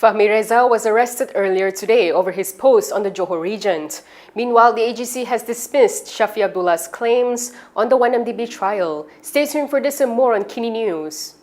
Fahmi Reza was arrested earlier today over his post on the Johor region. Meanwhile, the AGC has dismissed Shafi Abdullah's claims on the 1MDB trial. Stay tuned for this and more on Kini News.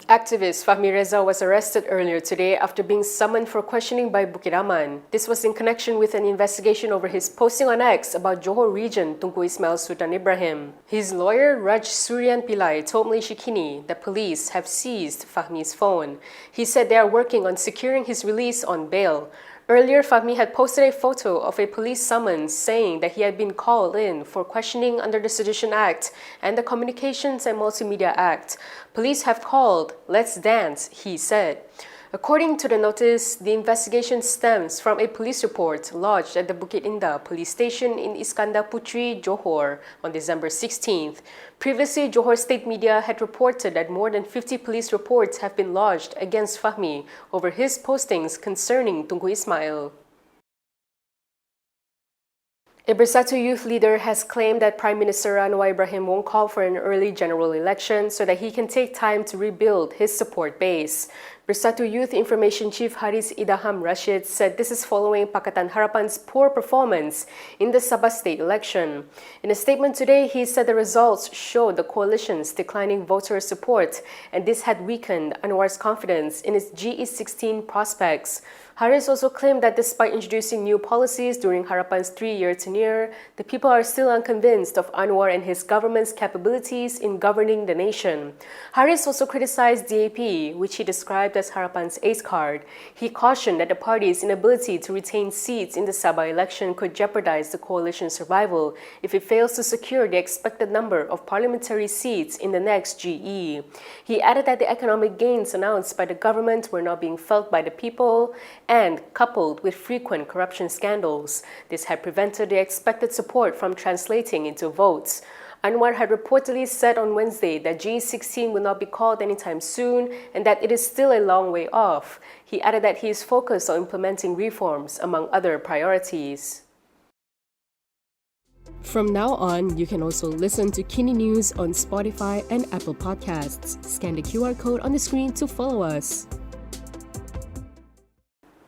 Activist Fahmi Reza was arrested earlier today after being summoned for questioning by Bukit Aman. This was in connection with an investigation over his posting on X about Johor region Tunku Ismail Sultan Ibrahim. His lawyer Raj Suryan Pillai told Malaysia Kini that police have seized Fahmi's phone. He said they are working on securing his release on bail. Earlier, Fahmi had posted a photo of a police summons saying that he had been called in for questioning under the Sedition Act and the Communications and Multimedia Act. Police have called, "Let's dance," he said. According to the notice, the investigation stems from a police report lodged at the Bukit Indah police station in Iskandar Putri, Johor on December 16th. Previously, Johor state media had reported that more than 50 police reports have been lodged against Fahmi over his postings concerning Tunku Ismail. A Bersatu Youth leader has claimed that Prime Minister Anwar Ibrahim won't call for an early general election so that he can take time to rebuild his support base. Bersatu Youth Information Chief Haris Idaham Rashid said this is following Pakatan Harapan's poor performance in the Sabah state election. In a statement today, he said the results showed the coalition's declining voter support, and this had weakened Anwar's confidence in its GE16 prospects. Haris also claimed that despite introducing new policies during Harapan's 3-year tenure, the people are still unconvinced of Anwar and his government's capabilities in governing the nation. Haris also criticized DAP, which he described as Harapan's ace card. He cautioned that the party's inability to retain seats in the Sabah election could jeopardize the coalition's survival if it fails to secure the expected number of parliamentary seats in the next GE. He added that the economic gains announced by the government were not being felt by the people, and coupled with frequent corruption scandals, this had prevented the expected support from translating into votes. Anwar had reportedly said on Wednesday that GE16 will not be called anytime soon and that it is still a long way off. He added that he is focused on implementing reforms, among other priorities. From now on, you can also listen to Kini News on Spotify and Apple Podcasts. Scan the QR code on the screen to follow us.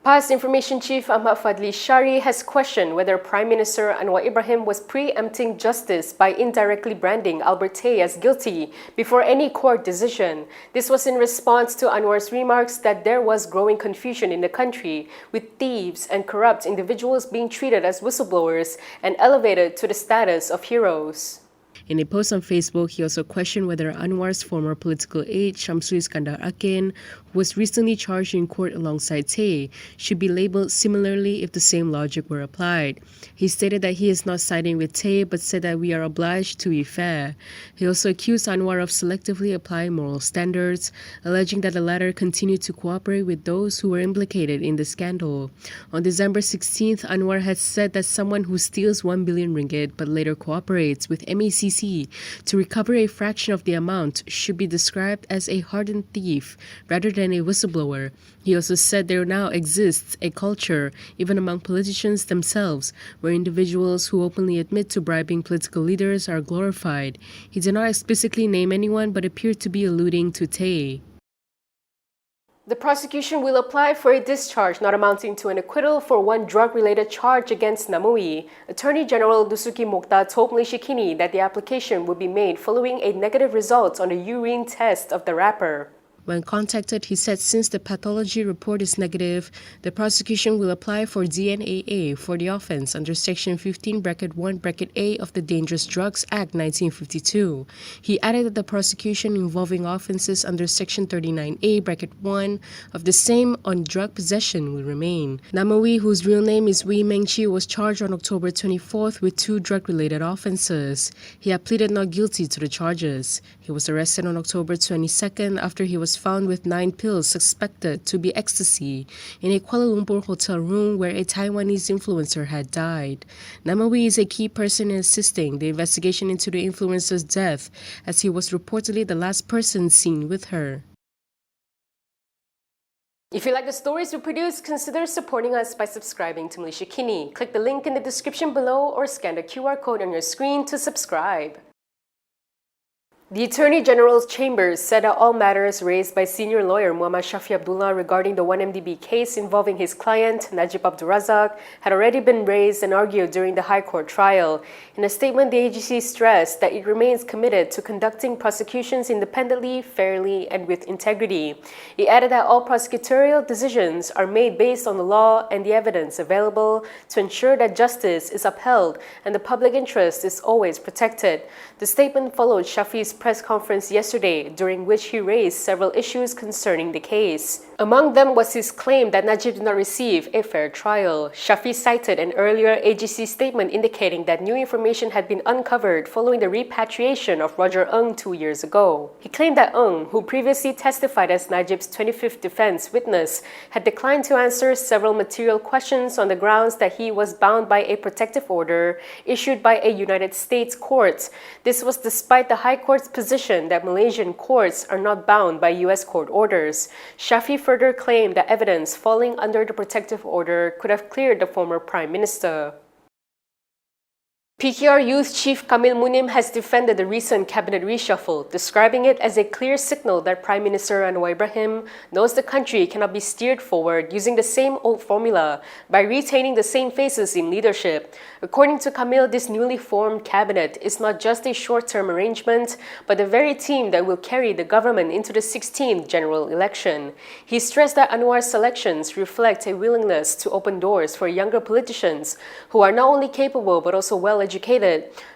Past Information Chief Ahmad Fadli Shari has questioned whether Prime Minister Anwar Ibrahim was preempting justice by indirectly branding Albert Tay as guilty before any court decision. This was in response to Anwar's remarks that there was growing confusion in the country, with thieves and corrupt individuals being treated as whistleblowers and elevated to the status of heroes. In a post on Facebook, he also questioned whether Anwar's former political aide, Shamsu Iskandar Akin, who was recently charged in court alongside Tay, should be labelled similarly if the same logic were applied. He stated that he is not siding with Tay, but said that we are obliged to be fair. He also accused Anwar of selectively applying moral standards, alleging that the latter continued to cooperate with those who were implicated in the scandal. On December 16th, Anwar had said that someone who steals 1 billion ringgit but later cooperates with MECC to recover a fraction of the amount should be described as a hardened thief rather than a whistleblower. He also said there now exists a culture, even among politicians themselves, where individuals who openly admit to bribing political leaders are glorified. He did not explicitly name anyone but appeared to be alluding to Tay. The prosecution will apply for a discharge not amounting to an acquittal for one drug-related charge against Namui. Attorney General Dusuki Mokhtar told Malaysia Kini that the application would be made following a negative result on the urine test of the rapper. When contacted, he said since the pathology report is negative, the prosecution will apply for DNAA for the offence under Section 15(1)(a) of the Dangerous Drugs Act 1952. He added that the prosecution involving offences under Section 39A(1) of the same on drug possession will remain. Namui, whose real name is Wee Meng Chi, was charged on October 24th with 2 drug-related offences. He had pleaded not guilty to the charges. He was arrested on October 22nd after he was found with 9 pills suspected to be ecstasy in a Kuala Lumpur hotel room where a Taiwanese influencer had died. Namawi is a key person in assisting the investigation into the influencer's death, as he was reportedly the last person seen with her. If you like the stories we produce, consider supporting us by subscribing to Malaysia Kini. Click the link in the description below or scan the QR code on your screen to subscribe. The Attorney General's chambers said that all matters raised by senior lawyer Muhammad Shafi Abdullah regarding the 1MDB case involving his client Najib Abdul Razak had already been raised and argued during the High Court trial. In a statement, the AGC stressed that it remains committed to conducting prosecutions independently, fairly, and with integrity. It added that all prosecutorial decisions are made based on the law and the evidence available to ensure that justice is upheld and the public interest is always protected. The statement followed Shafi's press conference yesterday, during which he raised several issues concerning the case. Among them was his claim that Najib did not receive a fair trial. Shafi cited an earlier AGC statement indicating that new information had been uncovered following the repatriation of Roger Ng 2 years ago. He claimed that Ng, who previously testified as Najib's 25th defense witness, had declined to answer several material questions on the grounds that he was bound by a protective order issued by a United States court. This was despite the High Court's position that Malaysian courts are not bound by U.S. court orders. Shafi further claimed that evidence falling under the protective order could have cleared the former Prime Minister. PKR Youth Chief Kamil Munim has defended the recent cabinet reshuffle, describing it as a clear signal that Prime Minister Anwar Ibrahim knows the country cannot be steered forward using the same old formula by retaining the same faces in leadership. According to Kamil, this newly formed cabinet is not just a short-term arrangement, but the very team that will carry the government into the 16th general election. He stressed that Anwar's selections reflect a willingness to open doors for younger politicians who are not only capable but also well-educated.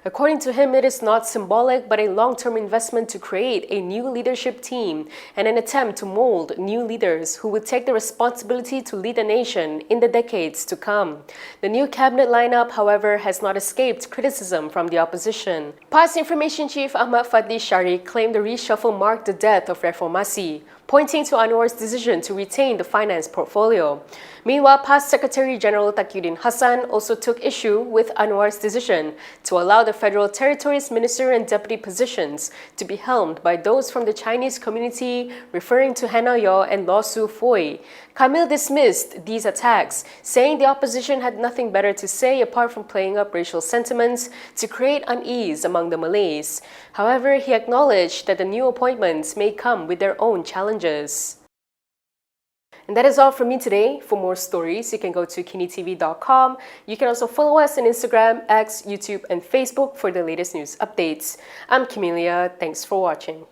According to him, it is not symbolic but a long-term investment to create a new leadership team and an attempt to mold new leaders who will take the responsibility to lead the nation in the decades to come. The new cabinet lineup, however, has not escaped criticism from the opposition. Past Information Chief Ahmad Fadli Shari claimed the reshuffle marked the death of Reformasi, pointing to Anwar's decision to retain the finance portfolio. Meanwhile, past Secretary General Taqiyuddin Hassan also took issue with Anwar's decision to allow the Federal Territories Minister and Deputy positions to be helmed by those from the Chinese community, referring to Hannah Yaw and Law Su Foy. Kamil dismissed these attacks, saying the opposition had nothing better to say apart from playing up racial sentiments to create unease among the Malays. However, he acknowledged that the new appointments may come with their own challenges. And that is all from me today. For more stories, you can go to Kinitv.com. You can also follow us on Instagram, X, YouTube, and Facebook for the latest news updates. I'm Camelia. Thanks for watching.